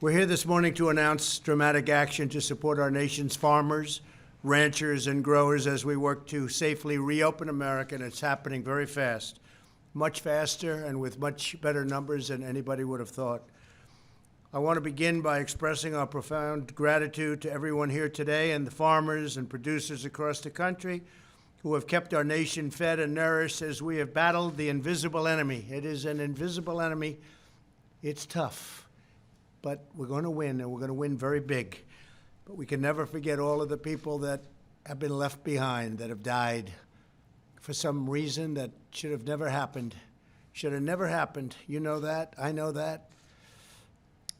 We're here this morning to announce dramatic action to support our nation's farmers, ranchers, and growers as we work to safely reopen America, and it's happening very fast, much faster and with much better numbers than anybody would have thought. I want to begin by expressing our profound gratitude to everyone here today and the farmers and producers across the country who have kept our nation fed and nourished as we have battled the invisible enemy. It is an invisible enemy. It's tough. But we're going to win, and we're going to win very big. But we can never forget all of the people that have been left behind, that have died for some reason that should have never happened. Should have never happened. You know that. I know that.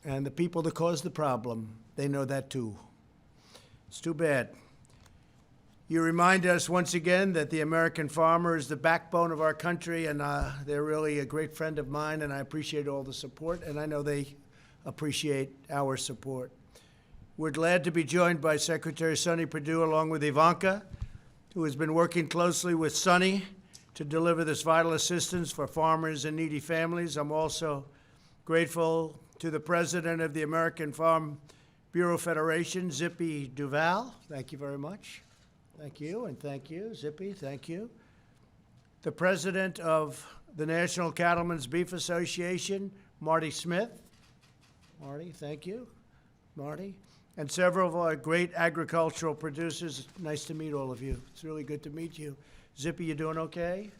And the people that caused the problem, they know that too. It's too bad. You remind us once again that the American farmer is the backbone of our country, and they're really a great friend of mine, and I appreciate all the support, and I know they appreciate our support. We're glad to be joined by Secretary Sonny Perdue along with Ivanka, who has been working closely with Sonny to deliver this vital assistance for farmers and needy families. I'm also grateful to the president of the American Farm Bureau Federation, Zippy Duval. Thank you very much. Thank you, and thank you, Zippy, thank you. The president of the National Cattlemen's Beef Association, Marty Smith. Marty, thank you, Marty. And several of our great agricultural producers. Nice to meet all of you. It's really good to meet you. Zippy, you doing okay?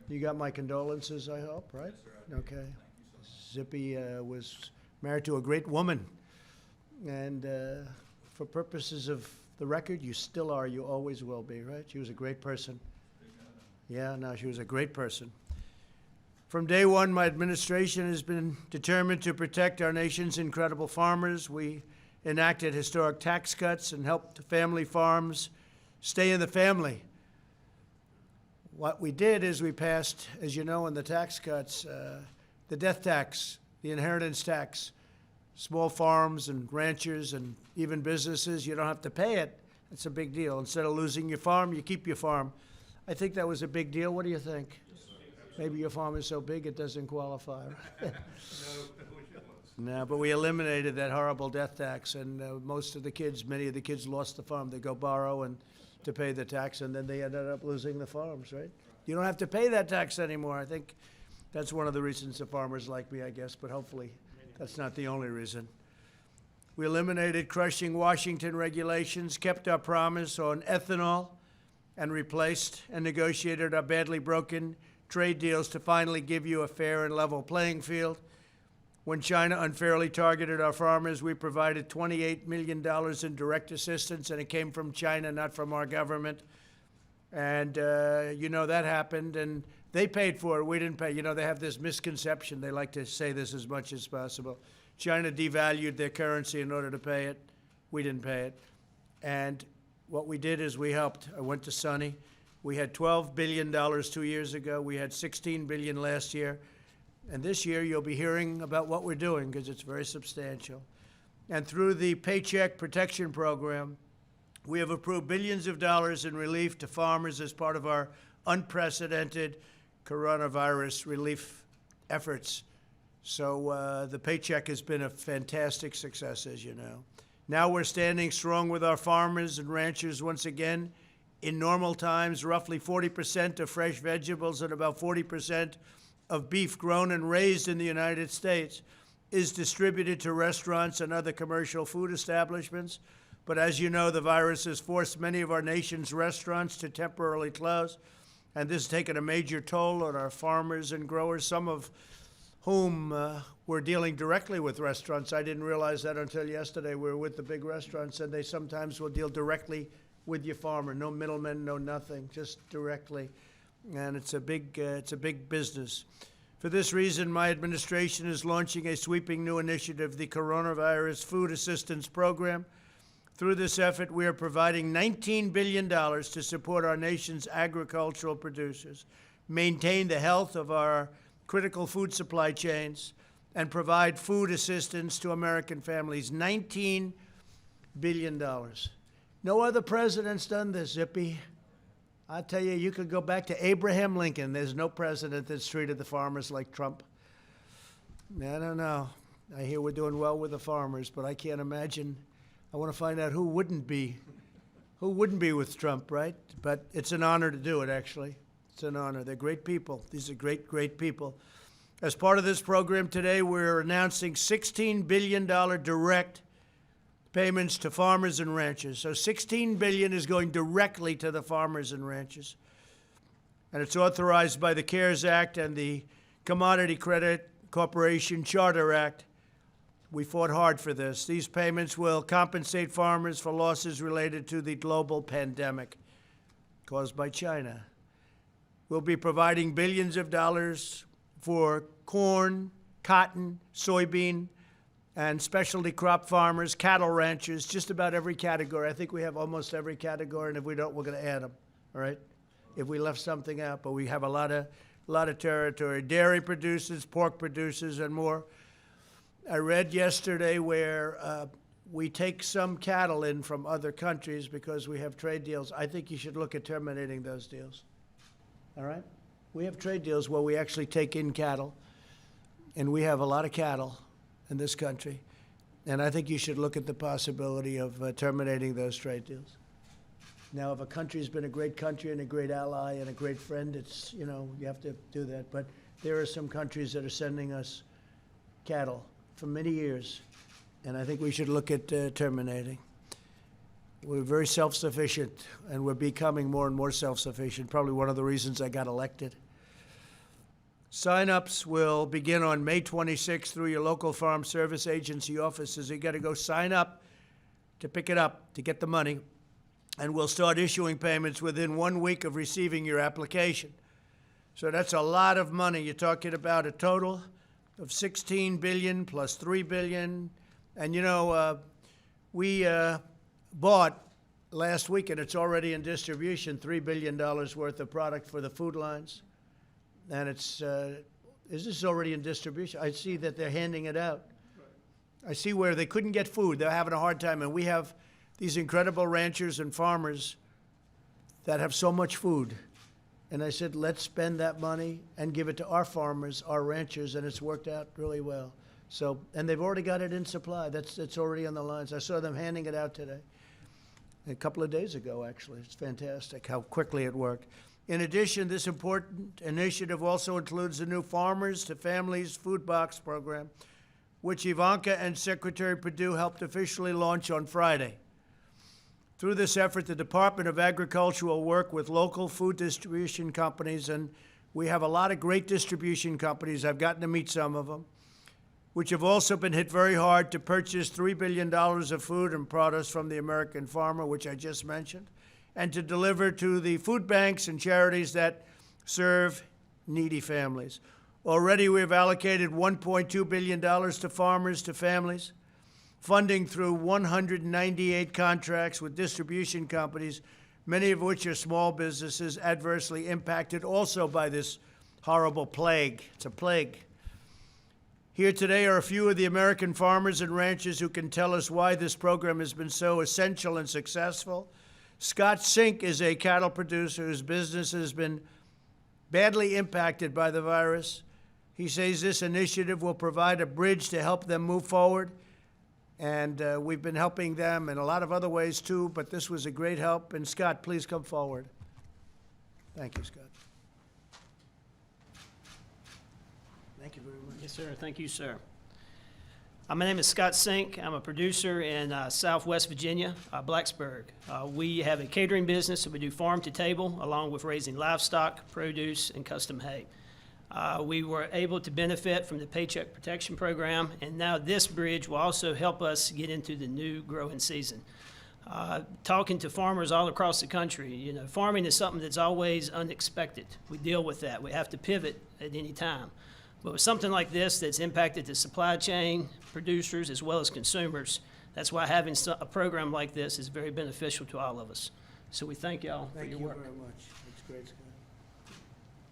You got my condolences, I hope, right? Yes, okay. Zippy was married to a great woman. And for purposes of the record, you still are, you always will be, right? She was a great person. Yeah, no, she was a great person. From day one, my administration has been determined to protect our nation's incredible farmers. We enacted historic tax cuts and helped family farms stay in the family. What we did is we passed, as you know, in the tax cuts, the death tax, the inheritance tax. Small farms and ranchers and even businesses, you don't have to pay it. It's a big deal. Instead of losing your farm, you keep your farm. I think that was a big deal. What do you think? Maybe your farm is so big it doesn't qualify. No, but we eliminated that horrible death tax, and most of the kids, many of the kids lost the farm. They go borrow and to pay the tax, and then they ended up losing the farms, right? You don't have to pay that tax anymore. I think that's one of the reasons the farmers like me, I guess, but hopefully that's not the only reason. We eliminated crushing Washington regulations, kept our promise on ethanol, and replaced and negotiated our badly broken trade deals to finally give you a fair and level playing field. When China unfairly targeted our farmers, we provided $28 million in direct assistance, and it came from China, not from our government. And, you know, that happened, and they paid for it. We didn't pay. You know, they have this misconception. They like to say this as much as possible. China devalued their currency in order to pay it. We didn't pay it. And what we did is we helped. I went to Sonny. We had $12 billion 2 years ago. We had $16 billion last year. And this year you'll be hearing about what we're doing because it's very substantial. And through the Paycheck Protection Program, we have approved billions of dollars in relief to farmers as part of our unprecedented coronavirus relief efforts. So the paycheck has been a fantastic success, as you know. Now we're standing strong with our farmers and ranchers once again. In normal times, roughly 40% of fresh vegetables and about 40% of beef grown and raised in the United States is distributed to restaurants and other commercial food establishments. But as you know, the virus has forced many of our nation's restaurants to temporarily close, and this has taken a major toll on our farmers and growers, some of whom were dealing directly with restaurants. I didn't realize that until yesterday. We were with the big restaurants, and they sometimes will deal directly with your farmer. No middlemen, no nothing, just directly. And it's a big business. For this reason, my administration is launching a sweeping new initiative, the Coronavirus Food Assistance Program. Through this effort, we are providing $19 billion to support our nation's agricultural producers, maintain the health of our critical food supply chains, and provide food assistance to American families. $19 billion. No other president's done this, Zippy. I tell you, you could go back to Abraham Lincoln. There's no president that's treated the farmers like Trump. I don't know. I hear we're doing well with the farmers, but I can't imagine. I want to find out who wouldn't be with Trump, right? But it's an honor to do it, actually. It's an honor. They're great people. These are great, great people. As part of this program today, we're announcing $16 billion direct payments to farmers and ranchers. So $16 billion is going directly to the farmers and ranchers. And it's authorized by the CARES Act and the Commodity Credit Corporation Charter Act. We fought hard for this. These payments will compensate farmers for losses related to the global pandemic caused by China. We'll be providing billions of dollars for corn, cotton, soybean, and specialty crop farmers, cattle ranchers, just about every category. I think we have almost every category, and if we don't, we're going to add them, all right? If we left something out, but we have a lot of territory. Dairy producers, pork producers, and more. I read yesterday where we take some cattle in from other countries because we have trade deals. I think you should look at terminating those deals, all right? We have trade deals where we actually take in cattle, and we have a lot of cattle in this country, and I think you should look at the possibility of terminating those trade deals. Now, if a country's been a great country and a great ally and a great friend, it's, you know, you have to do that. But there are some countries that are sending us cattle for many years, and I think we should look at terminating. We're very self-sufficient, and we're becoming more and more self-sufficient, probably one of the reasons I got elected. Sign-ups will begin on May 26th through your local Farm Service Agency offices. You got to go sign up to pick it up, to get the money, and we'll start issuing payments within 1 week of receiving your application. So that's a lot of money. You're talking about a total of $16 billion plus $3 billion. And, you know, we bought last week, and it's already in distribution, $3 billion worth of product for the food lines. And it's, is this already in distribution? I see that they're handing it out. I see where they couldn't get food. They're having a hard time. And we have these incredible ranchers and farmers that have so much food. And I said, let's spend that money and give it to our farmers, our ranchers, and it's worked out really well. So, and they've already got it in supply. It's already on the lines. I saw them handing it out today, a couple of days ago, actually. It's fantastic how quickly it worked. In addition, this important initiative also includes the new Farmers to Families Food Box program, which Ivanka and Secretary Perdue helped officially launch on Friday. Through this effort, the Department of Agriculture will work with local food distribution companies, and we have a lot of great distribution companies. I've gotten to meet some of them, which have also been hit very hard to purchase $3 billion of food and produce from the American farmer, which I just mentioned, and to deliver to the food banks and charities that serve needy families. Already, we've allocated $1.2 billion to farmers to families, funding through 198 contracts with distribution companies, many of which are small businesses adversely impacted also by this horrible plague. It's a plague. Here today are a few of the American farmers and ranchers who can tell us why this program has been so essential and successful. Scott Sink is a cattle producer whose business has been badly impacted by the virus. He says this initiative will provide a bridge to help them move forward. And we've been helping them in a lot of other ways, too, but this was a great help. And, Scott, please come forward. Thank you, Scott. Thank you very much. Yes, sir. Thank you, sir. My name is Scott Sink. I'm a producer in Southwest Virginia, Blacksburg. We have a catering business, so we do farm to table, along with raising livestock, produce, and custom hay. We were able to benefit from the Paycheck Protection Program, and now this bridge will also help us get into the new growing season. Talking to farmers all across the country, you know, farming is something that's always unexpected. We deal with that. We have to pivot at any time. But with something like this that's impacted the supply chain, producers, as well as consumers, that's why having a program like this is very beneficial to all of us. So we thank y'all for your work. Thank you very much. It's great, Scott.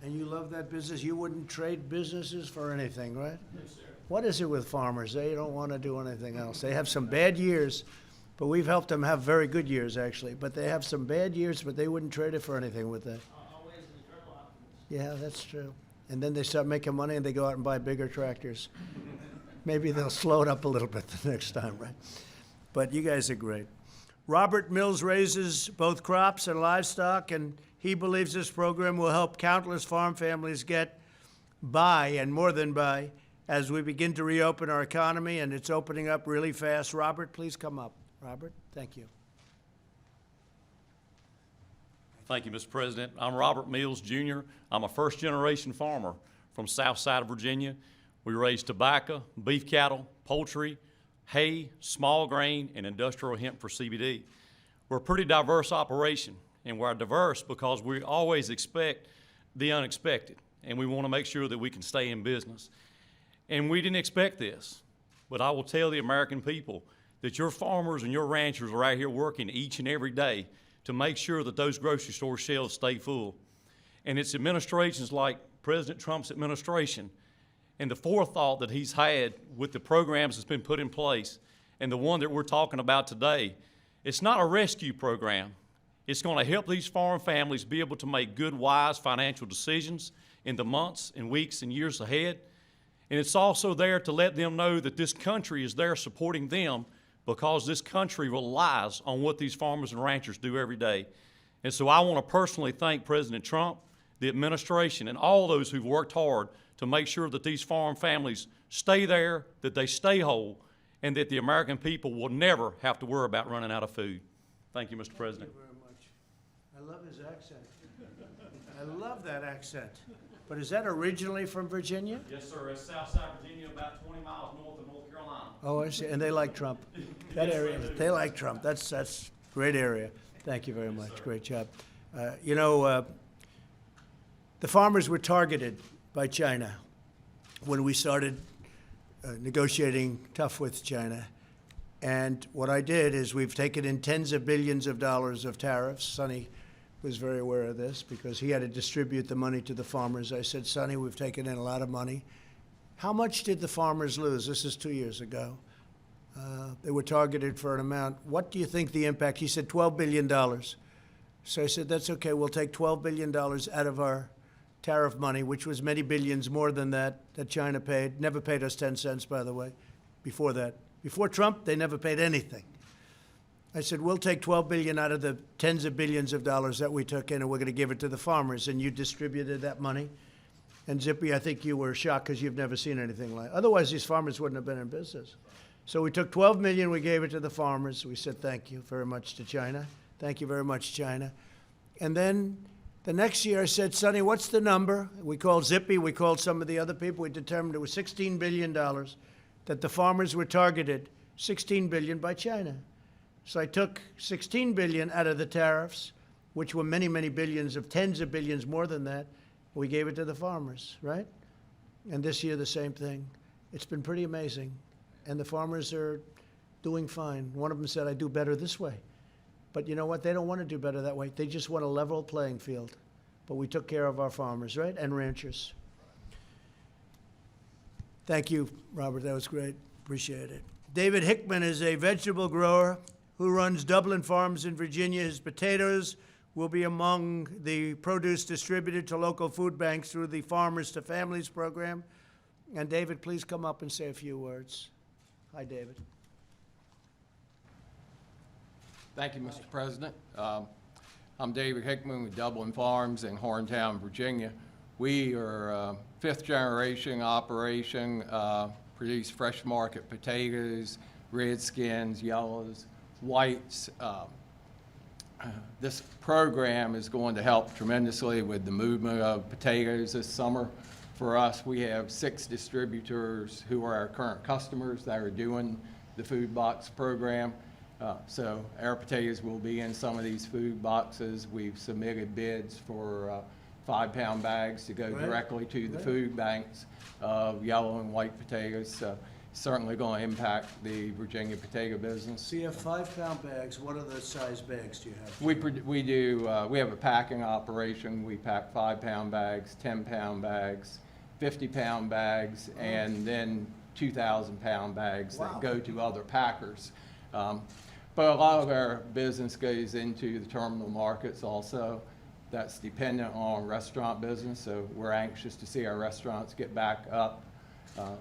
And you love that business? You wouldn't trade businesses for anything, right? No, sir. What is it with farmers? They don't want to do anything else. They have some bad years, but we've helped them have very good years, actually. But they have some bad years, but they wouldn't trade it for anything with that. Always an eternal optimist. Yeah, that's true. And then they start making money and they go out and buy bigger tractors. Maybe they'll slow it up a little bit the next time, right? But you guys are great. Robert Mills raises both crops and livestock, and he believes this program will help countless farm families get by, and more than by, as we begin to reopen our economy, and it's opening up really fast. Robert, please come up. Robert, thank you. Thank you, Mr. President. I'm Robert Mills, Jr. I'm a first-generation farmer from south side of Virginia. We raise tobacco, beef cattle, poultry, hay, small grain, and industrial hemp for CBD. We're a pretty diverse operation, and we're diverse because we always expect the unexpected, and we want to make sure that we can stay in business. And we didn't expect this, but I will tell the American people that your farmers and your ranchers are out here working each and every day to make sure that those grocery store shelves stay full. And it's administrations like President Trump's administration and the forethought that he's had with the programs that's been put in place, and the one that we're talking about today. It's not a rescue program. It's going to help these farm families be able to make good, wise financial decisions in the months and weeks and years ahead. And it's also there to let them know that this country is there supporting them, because this country relies on what these farmers and ranchers do every day. And so I want to personally thank President Trump, the administration, and all those who've worked hard to make sure that these farm families stay there, that they stay whole, and that the American people will never have to worry about running out of food. Thank you, Mr. President. Thank you very much. I love his accent. I love that accent. But is that originally from Virginia? Yes, sir. It's Southside Virginia, about 20 miles north of North Carolina. Oh, I see. And they like Trump. That area, they like Trump. That's a great area. Thank you very much. Great job. The farmers were targeted by China when we started negotiating tough with China. And what I did is we've taken in tens of billions of dollars of tariffs. Sonny was very aware of this because he had to distribute the money to the farmers. I said, Sonny, we've taken in a lot of money. How much did the farmers lose? This is 2 years ago. They were targeted for an amount. What do you think the impact? He said $12 billion. So I said, that's okay. We'll take $12 billion out of our tariff money, which was many billions more than that China paid. Never paid us 10 cents, by the way, before that. Before Trump, they never paid anything. I said, we'll take $12 billion out of the tens of billions of dollars that we took in, and we're going to give it to the farmers. And you distributed that money. And Zippy, I think you were shocked because you've never seen anything like it. Otherwise, these farmers wouldn't have been in business. So we took $12 million, we gave it to the farmers. We said thank you very much to China. Thank you very much, China. And then the next year I said, Sonny, what's the number? We called Zippy, we called some of the other people. We determined it was $16 billion that the farmers were targeted, $16 billion by China. So I took $16 billion out of the tariffs, which were many, many billions of tens of billions more than that. We gave it to the farmers, right? And this year, the same thing. It's been pretty amazing. And the farmers are doing fine. One of them said, I do better this way. But you know what? They don't want to do better that way. They just want a level playing field. But we took care of our farmers, right? And ranchers. Thank you, Robert. That was great. Appreciate it. David Hickman is a vegetable grower who runs Dublin Farms in Virginia. His potatoes will be among the produce distributed to local food banks through the Farmers to Families program. And David, please come up and say a few words. Hi, David. Thank you, Mr. President. I'm David Hickman with Dublin Farms in Horntown, Virginia. We are a fifth-generation operation, produce fresh market potatoes, redskins, yellows, whites. This program is going to help tremendously with the movement of potatoes this summer. For us, we have 6 distributors who are our current customers that are doing the food box program. So our potatoes will be in some of these food boxes. We've submitted bids for 5-pound bags to go directly to the food banks of yellow and white potatoes. So certainly going to impact the Virginia potato business. So you have 5-pound bags. What other size bags do you have? We have a packing operation. We pack 5-pound bags, 10-pound bags, 50-pound bags, and then 2,000-pound bags that go to other packers. But a lot of our business goes into the terminal markets also. That's dependent on restaurant business, so we're anxious to see our restaurants get back up.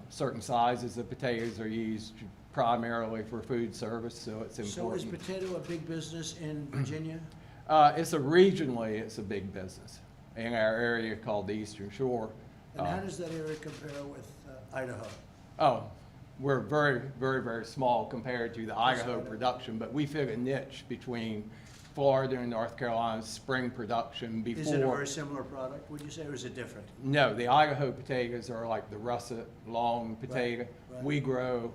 Certain sizes of potatoes are used primarily for food service, so it's So is important. potato a big business in Virginia? Regionally, it's a big business in our area called the Eastern Shore. And how does that area compare with Idaho? Oh, we're very, very, very small compared to the Idaho production, but we fit a niche between Florida and North Carolina's spring production before. Is it a very similar product, would you say, or is it different? No, the Idaho potatoes are like the russet long potato. right. We grow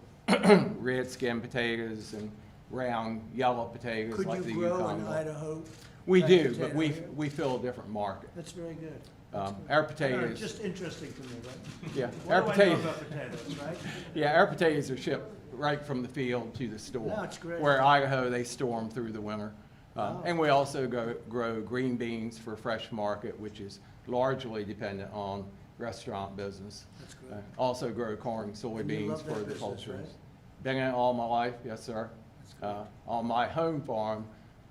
red skin potatoes and round yellow potatoes Could like the you grow Yukon. in Idaho? We type do, but potato we, here? we fill a different market. That's very good. Our No, potatoes, just interesting to me, right? yeah, What our do I know potatoes, about potatoes, right? yeah, our potatoes are shipped right from the field to the store. No, it's great. Where Idaho, they store them through the winter. Wow. And we also grow green beans for fresh market, which is largely dependent on restaurant business. That's good. Also grow corn, And you soybeans love that for the business, poultry. right? Been in it all my life, yes, sir. On my home farm,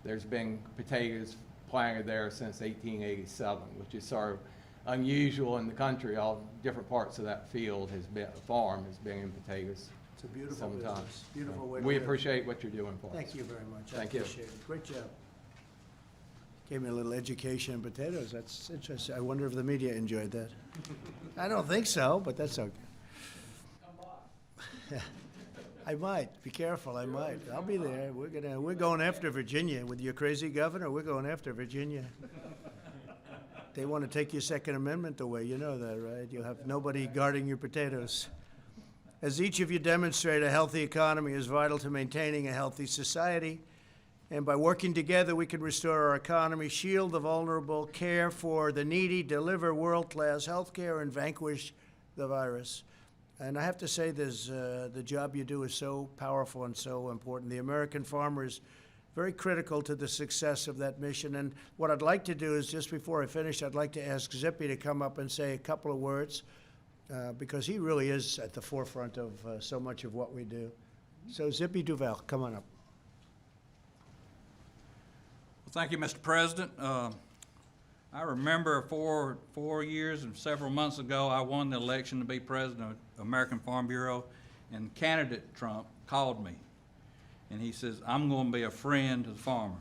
there's been potatoes planted there since 1887, which is sort of unusual in the country. All different parts of that field farm has been in potatoes. It's a beautiful Sometimes. business, beautiful way to We live. appreciate what you're doing for us. Thank you very much. I Thank you. appreciate it. Great job. Gave me a little education on potatoes. That's interesting. I wonder if the media enjoyed that. I don't think so, but that's okay. I might. Be careful. I might. I'll be there. We're going after Virginia with your crazy governor. We're going after Virginia. They want to take your Second Amendment away. You know that, right? You'll have nobody guarding your potatoes. As each of you demonstrate, a healthy economy is vital to maintaining a healthy society. And by working together, we can restore our economy, shield the vulnerable, care for the needy, deliver world-class health care, and vanquish the virus. And I have to say, the job you do is so powerful and so important. The American farmer is very critical to the success of that mission. And what I'd like to do is, just before I finish, I'd like to ask Zippy to come up and say a couple of words, because he really is at the forefront of so much of what we do. So Zippy Duval, come on up. Well, thank you, Mr. President. I remember 4 years and several months ago, I won the election to be president of American Farm Bureau, and candidate Trump called me, and he says, I'm going to be a friend to the farmer.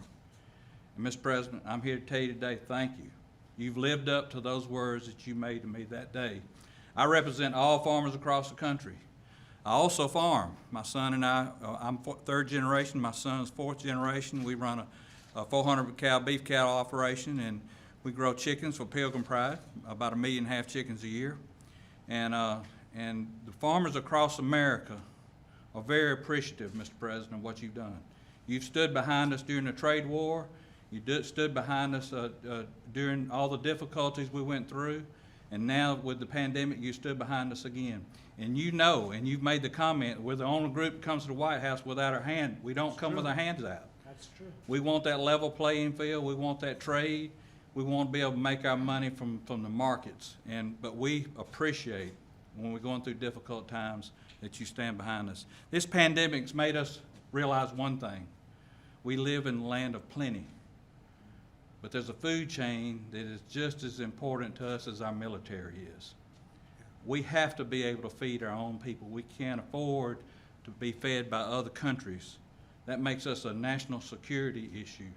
And Mr. President, I'm here to tell you today, thank you. You've lived up to those words that you made to me that day. I represent all farmers across the country. I also farm. My son and I'm third generation, my son's fourth generation. We run a 400 cow beef cattle operation, and we grow chickens for Pilgrim Pride, about 1.5 million chickens a year. And the farmers across America are very appreciative, Mr. President, of what you've done. You've stood behind us during the trade war. You stood behind us during all the difficulties we went through. And now with the pandemic, you stood behind us again. And you know, and you've made the comment, we're the only group that comes to the White House without our hand. We don't come with our hands out. That's true. We want that level playing field. We want that trade. We want to be able to make our money from the markets. But we appreciate, when we're going through difficult times, that you stand behind us. This pandemic's made us realize one thing. We live in the land of plenty. But there's a food chain that is just as important to us as our military is. We have to be able to feed our own people. We can't afford to be fed by other countries. That makes us a national security issue,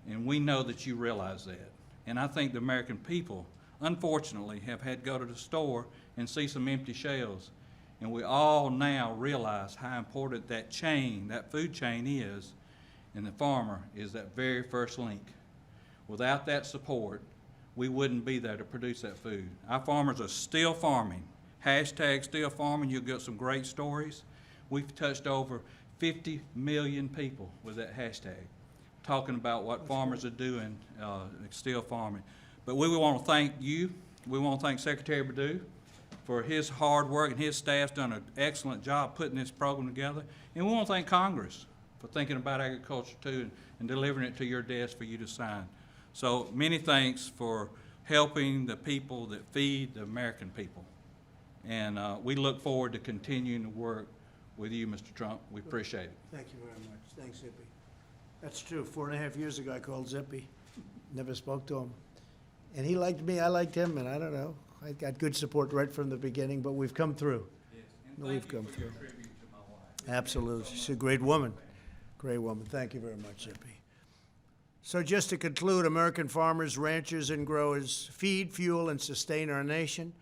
and we know that you realize that. And I think the American people, unfortunately, have had to go to the store and see some empty shelves. And we all now realize how important that chain, that food chain is, and the farmer is that very first link. Without that support, we wouldn't be there to produce that food. Our farmers are still farming. Hashtag still farming. You'll get some great stories. We've touched over 50 million people with that hashtag, talking about what farmers are doing, still farming. But we want to thank you. We want to thank Secretary Perdue for his hard work, and his staff's done an excellent job putting this program together. And we want to thank Congress for thinking about agriculture too, and delivering it to your desk for you to sign. So many thanks for helping the people that feed the American people. And we look forward to continuing to work with you, Mr. Trump. We appreciate it. Thank you very much. Thanks, Zippy. That's true. 4.5 years ago, I called Zippy. Never spoke to him. And he liked me, I liked him, and I don't know. I got good support right from the beginning, but we've come through. we've come through. Absolutely. She's a great woman. Great woman. Thank you very much, Zippy. So just to conclude, American farmers, ranchers, and growers feed, fuel, and sustain our nation.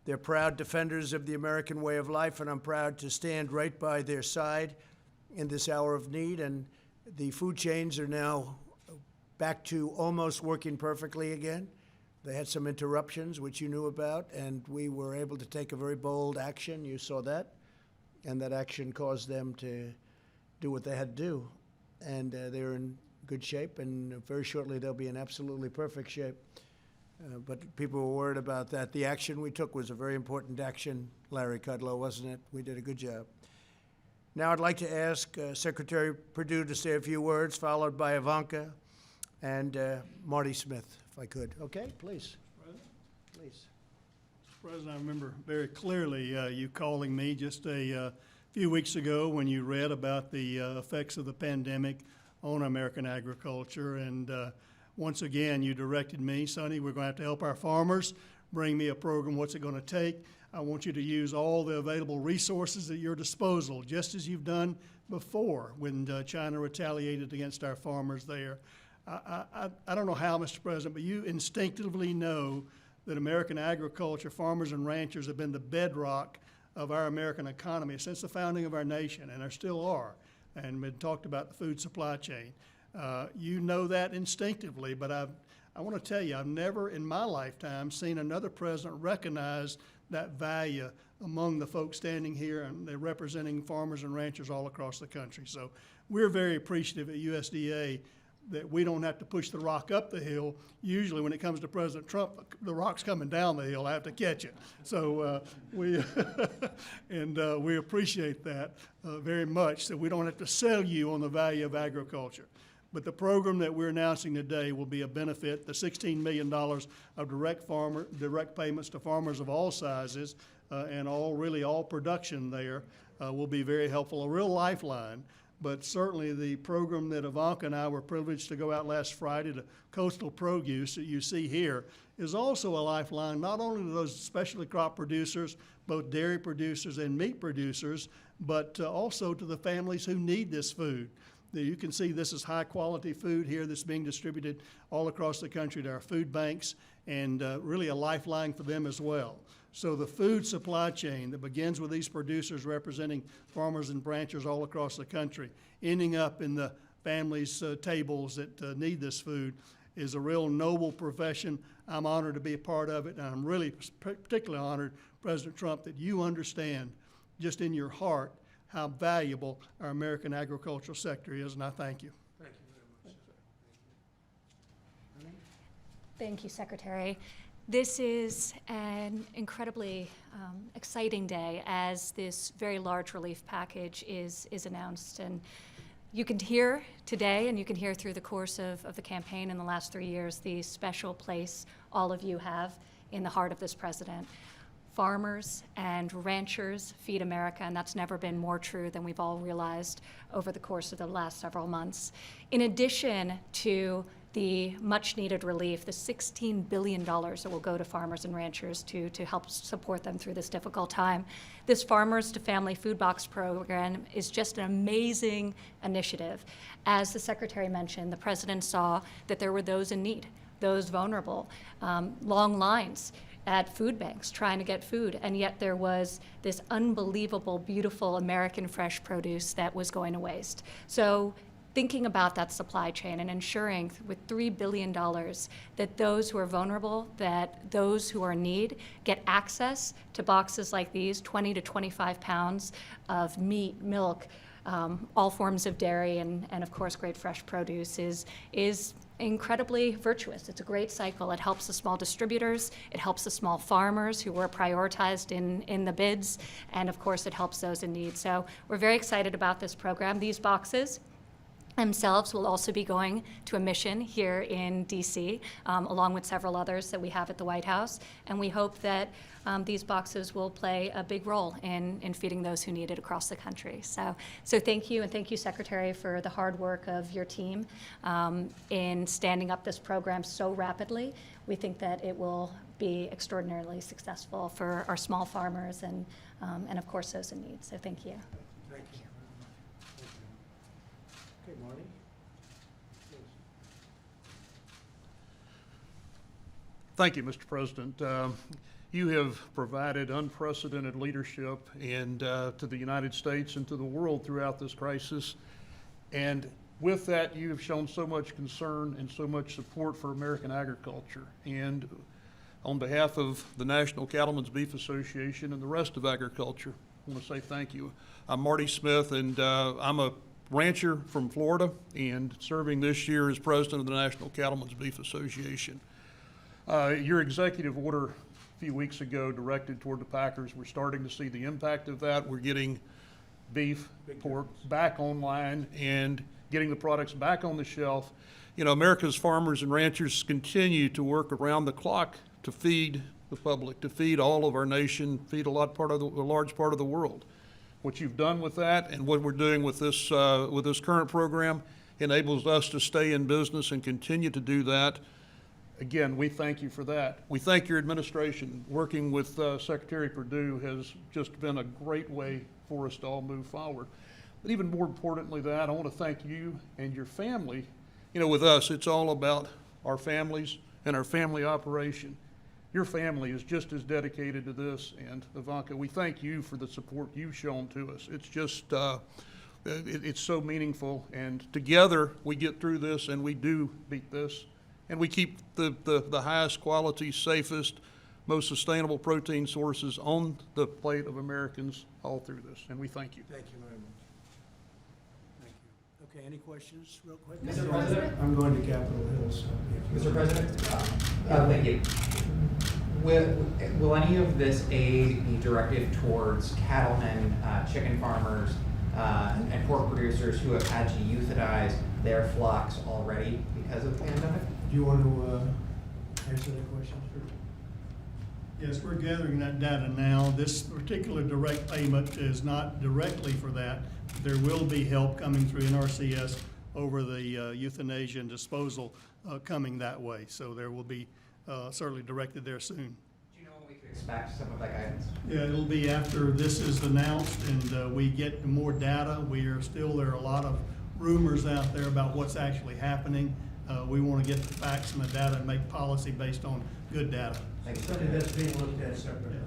They're proud defenders of the American way of life, and I'm proud to stand right by their side in this hour of need. And the food chains are now back to almost working perfectly again. They had some interruptions, which you knew about, and we were able to take a very bold action. You saw that, and that action caused them to do what they had to do. And they're in good shape, and very shortly they'll be in absolutely perfect shape. But people were worried about that. The action we took was a very important action, Larry Kudlow, wasn't it? We did a good job. Now I'd like to ask Secretary Perdue to say a few words, followed by Ivanka and Marty Smith, if I could. Okay, please. Please. Mr. President, I remember very clearly you calling me just a few weeks ago when you read about the effects of the pandemic on American agriculture. And once again, you directed me, Sonny, we're going to have to help our farmers. Bring me a program. What's it going to take? I want you to use all the available resources at your disposal, just as you've done before when China retaliated against our farmers there. I don't know how, Mr. President, but you instinctively know that American agriculture, farmers and ranchers have been the bedrock of our American economy since the founding of our nation, and there still are. And we talked about the food supply chain. You know that instinctively, but I want to tell you, I've never in my lifetime seen another president recognize that value among the folks standing here, and they're representing farmers and ranchers all across the country. So we're very appreciative at USDA that we don't have to push the rock up the hill. Usually when it comes to President Trump, the rock's coming down the hill. I have to catch it. So we appreciate that very much, that we don't have to sell you on the value of agriculture. But the program that we're announcing today will be a benefit. The $16 million of direct payments to farmers of all sizes and all production there will be very helpful, a real lifeline. But certainly the program that Ivanka and I were privileged to go out last Friday to Coastal Produce that you see here is also a lifeline, not only to those specialty crop producers, both dairy producers and meat producers, but also to the families who need this food. You can see this is high quality food here that's being distributed all across the country to our food banks, and really a lifeline for them as well. So the food supply chain that begins with these producers representing farmers and ranchers all across the country, ending up in the families' tables that need this food, is a real noble profession. I'm honored to be a part of it, and I'm really particularly honored, President Trump, that you understand just in your heart how valuable our American agricultural sector is, and I thank you. Thank you very much, sir. Thank you, Secretary. This is an incredibly exciting day as this very large relief package is announced. And you can hear today, and you can hear through the course of the campaign in the last 3 years, the special place all of you have in the heart of this president. Farmers and ranchers feed America, and that's never been more true than we've all realized over the course of the last several months. In addition to the much-needed relief, the $16 billion that will go to farmers and ranchers to help support them through this difficult time. This Farmers to Family Food Box program is just an amazing initiative. As the Secretary mentioned, the President saw that there were those in need, those vulnerable, long lines at food banks trying to get food, and yet there was this unbelievable, beautiful American fresh produce that was going to waste. So thinking about that supply chain and ensuring with $3 billion that those who are vulnerable, that those who are in need get access to boxes like these, 20 to 25 pounds of meat, milk, all forms of dairy, and of course great fresh produce is incredibly virtuous. It's a great cycle. It helps the small distributors, it helps the small farmers who were prioritized in the bids, and of course it helps those in need. So we're very excited about this program. These boxes themselves will also be going to a mission here in D.C., along with several others that we have at the White House. And we hope that these boxes will play a big role in feeding those who need it across the country. So thank you, and thank you, Secretary, for the hard work of your team in standing up this program so rapidly. We think that it will be extraordinarily successful for our small farmers and of course, those in need. So thank you. Thank you. Okay, Marty? Thank you, Mr. President. You have provided unprecedented leadership and to the United States and to the world throughout this crisis. And with that, you have shown so much concern and so much support for American agriculture. And on behalf of the National Cattlemen's Beef Association and the rest of agriculture, I want to say thank you. I'm Marty Smith, and I'm a rancher from Florida and serving this year as president of the National Cattlemen's Beef Association. Your executive order a few weeks ago directed toward the packers. We're starting to see the impact of that. We're getting beef, pork back online and getting the products back on the shelf. You know, America's farmers and ranchers continue to work around the clock to feed the public, to feed all of our nation, feed a large part of the world. What you've done with that and what we're doing with this current program enables us to stay in business and continue to do that. Again, we thank you for that. We thank your administration. Working with Secretary Perdue has just been a great way for us to all move forward. But even more importantly than that, I want to thank you and your family. You know, with us, it's all about our families and our family operation. Your family is just as dedicated to this, and Ivanka, we thank you for the support you've shown to us. It's just, it's so meaningful, and together we get through this and we do beat this, and we keep the highest quality, safest, most sustainable protein sources on the plate of Americans all through this, and we thank you. Thank you very much. Thank you. Okay, any questions real quick? Mr. President? I'm going to Capitol Hill, so. Mr. President? Thank you. Will any of this aid be directed towards cattlemen, chicken farmers, and pork producers who have had to euthanize their flocks already because of the pandemic? Do you want to answer that question? Yes, we're gathering that data now. This particular direct payment is not directly for that. There will be help coming through NRCS over the euthanasia and disposal coming that way. So there will be certainly directed there soon. Do you know when we can expect some of that guidance? Yeah, it'll be after this is announced and we get more data. There are a lot of rumors out there about what's actually happening. We want to get the facts and the data and make policy based on good data. Thank you. Something that's being looked at separately.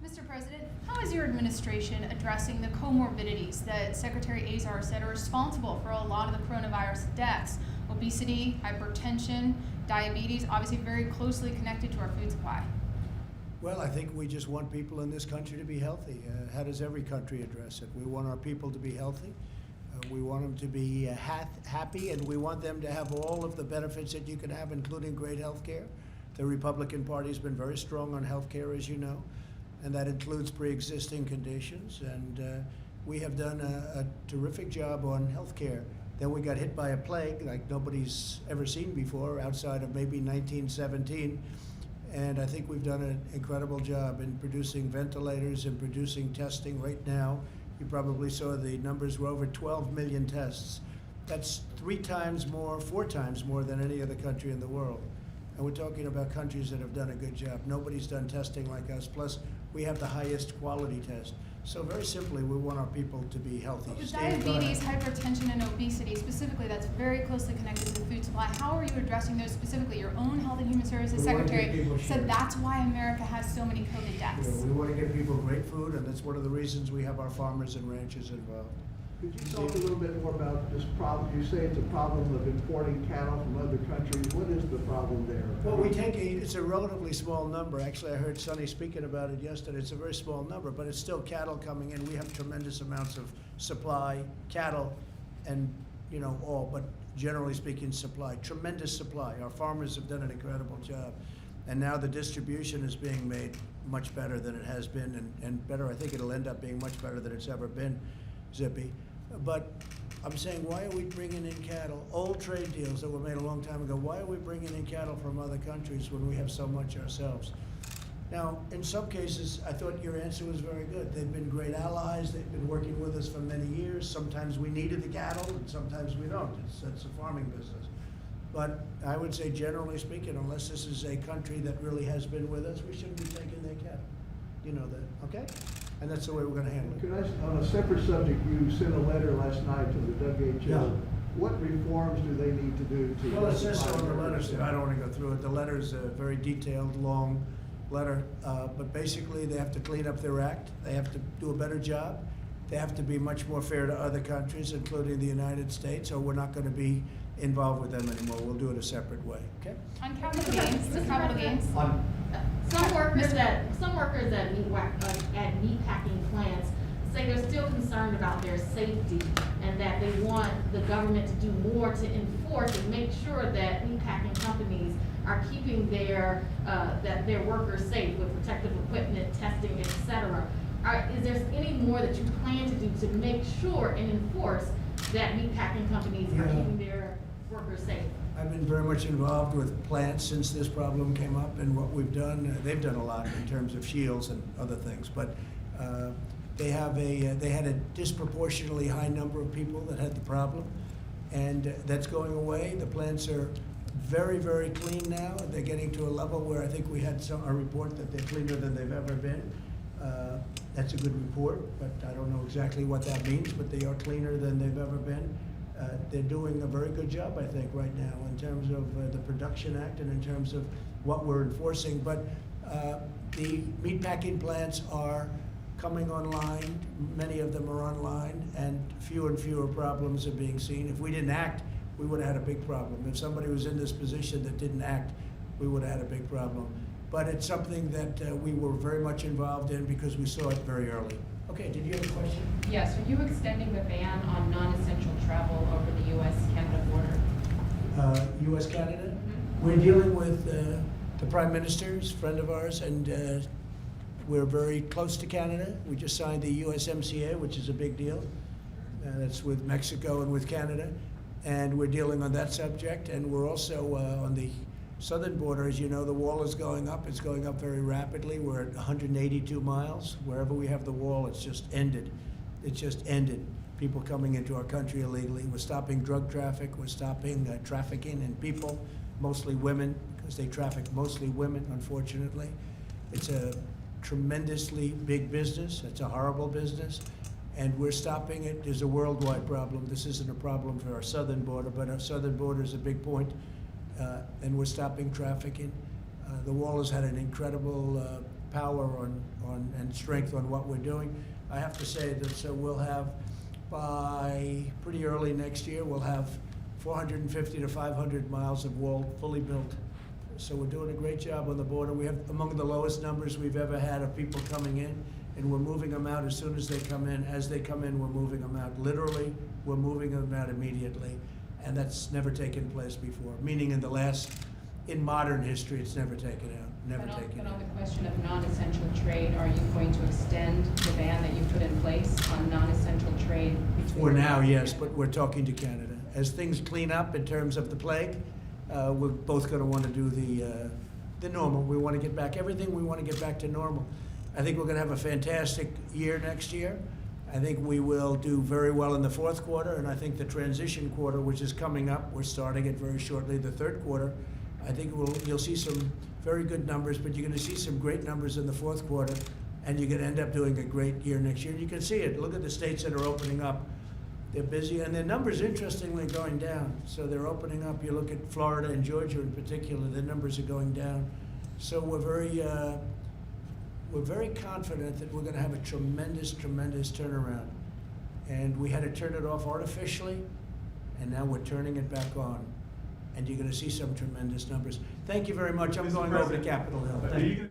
Mr. President, how is your administration addressing the comorbidities that Secretary Azar said are responsible for a lot of the coronavirus deaths? Obesity, hypertension, diabetes, obviously very closely connected to our food supply. Well, I think we just want people in this country to be healthy. How does every country address it? We want our people to be healthy. We want them to be happy, and we want them to have all of the benefits that you can have, including great health care. The Republican Party has been very strong on health care, as you know, and that includes pre-existing conditions. And we have done a terrific job on health care. Then we got hit by a plague like nobody's ever seen before, outside of maybe 1917. And I think we've done an incredible job in producing ventilators and producing testing right now. You probably saw the numbers were over 12 million tests. That's 4 times more than any other country in the world. And we're talking about countries that have done a good job. Nobody's done testing like us. Plus, we have the highest quality test. So very simply, we want our people to be healthy. With Steve, diabetes, hypertension, and obesity, specifically, that's very closely connected to the food supply. How are you addressing those specifically? Your own Health and Human Services We wanna get Secretary people said sure. that's why America has so many COVID deaths. We want to give people great food, and that's one of the reasons we have our farmers and ranchers involved. Could you talk a little bit more about this problem? You say it's a problem of importing cattle from other countries. What is the problem there? Well, it's a relatively small number. Actually, I heard Sonny speaking about it yesterday. It's a very small number, but it's still cattle coming in. We have tremendous amounts of supply, cattle, and, all, but generally speaking, supply. Tremendous supply. Our farmers have done an incredible job. And now the distribution is being made much better than it has been, and better. I think it'll end up being much better than it's ever been, Zippy. But I'm saying, why are we bringing in cattle? Old trade deals that were made a long time ago, why are we bringing in cattle from other countries when we have so much ourselves? Now, in some cases, I thought your answer was very good. They've been great allies. They've been working with us for many years. Sometimes we needed the cattle, and sometimes we don't. It's a farming business. But I would say, generally speaking, unless this is a country that really has been with us, we shouldn't be taking their cattle. You know that, okay? And that's the way we're going to handle it. Could I, on a separate subject, you sent a letter last night to the WHO. Yeah. What reforms do they need to do to? Well, it says so in the rectify letter, their- Steve. I don't want to go through it. The letter is a very detailed, long letter. But basically, they have to clean up their act. They have to do a better job. They have to be much more fair to other countries, including the United States, or we're not going to be involved with them anymore. We'll do it a separate way, okay? On capital gains, Some workers at meat packing plants say they're still concerned about their safety and that they want the government to do more to enforce and make sure that meat packing companies are keeping their workers safe with protective equipment, testing, etc. Is there any more that you plan to do to make sure and enforce that meat packing companies are keeping their workers safe? I've been very much involved with plants since this problem came up, and what we've done, they've done a lot in terms of shields and other things, but they had a disproportionately high number of people that had the problem, and that's going away. The plants are very, very clean now. They're getting to a level where I think we had a report that they're cleaner than they've ever been. That's a good report, but I don't know exactly what that means, but they are cleaner than they've ever been. They're doing a very good job, I think, right now in terms of the Production Act and in terms of what we're enforcing. But the meatpacking plants are coming online. Many of them are online, and fewer problems are being seen. If we didn't act, we would have had a big problem. If somebody was in this position that didn't act, we would have had a big problem. But it's something that we were very much involved in because we saw it very early. Okay, did you have a question? Yes, are you extending the ban on non-essential travel over the U.S.-Canada border? U.S.-Canada? Mm-hmm. We're dealing with the Prime Minister's friend of ours, and we're very close to Canada. We just signed the USMCA, which is a big deal. That's with Mexico and with Canada. And we're dealing on that subject. And we're also on the southern border. As you know, the wall is going up. It's going up very rapidly. We're at 182 miles. Wherever we have the wall, it's just ended. It's just ended. People coming into our country illegally. We're stopping drug traffic. We're stopping trafficking in people, mostly women, because they traffic mostly women, unfortunately. It's a tremendously big business. It's a horrible business. And we're stopping it. There's a worldwide problem. This isn't a problem for our southern border, but our southern border is a big point. And we're stopping trafficking. The wall has had an incredible power and strength on what we're doing. I have to say that so we'll have, by pretty early next year, we'll have 450 to 500 miles of wall fully built. So we're doing a great job on the border. We have among the lowest numbers we've ever had of people coming in, and we're moving them out as soon as they come in. As they come in, we're moving them out. Literally, we're moving them out immediately. And that's never taken place before, meaning in modern history, it's never taken out, never taken But out. on the question of non-essential trade, are you going to extend the ban that you put in place on non-essential trade? For now, yes, but we're talking to Canada. As things clean up in terms of the plague, we're both going to want to do the normal. We want to get back everything. We want to get back to normal. I think we're going to have a fantastic year next year. I think we will do very well in the fourth quarter, and I think the transition quarter, which is coming up, we're starting it very shortly, the third quarter, I think you'll see some very good numbers, but you're going to see some great numbers in the fourth quarter, and you're going to end up doing a great year next year. And you can see it. Look at the states that are opening up. They're busy, and their numbers, interestingly, are going down. So they're opening up. You look at Florida and Georgia in particular, their numbers are going down. So we're very confident that we're going to have a tremendous, tremendous turnaround. And we had to turn it off artificially, and now we're turning it back on. And you're going to see some tremendous numbers. Thank you very much. I'm going over to Capitol Hill. Thank you.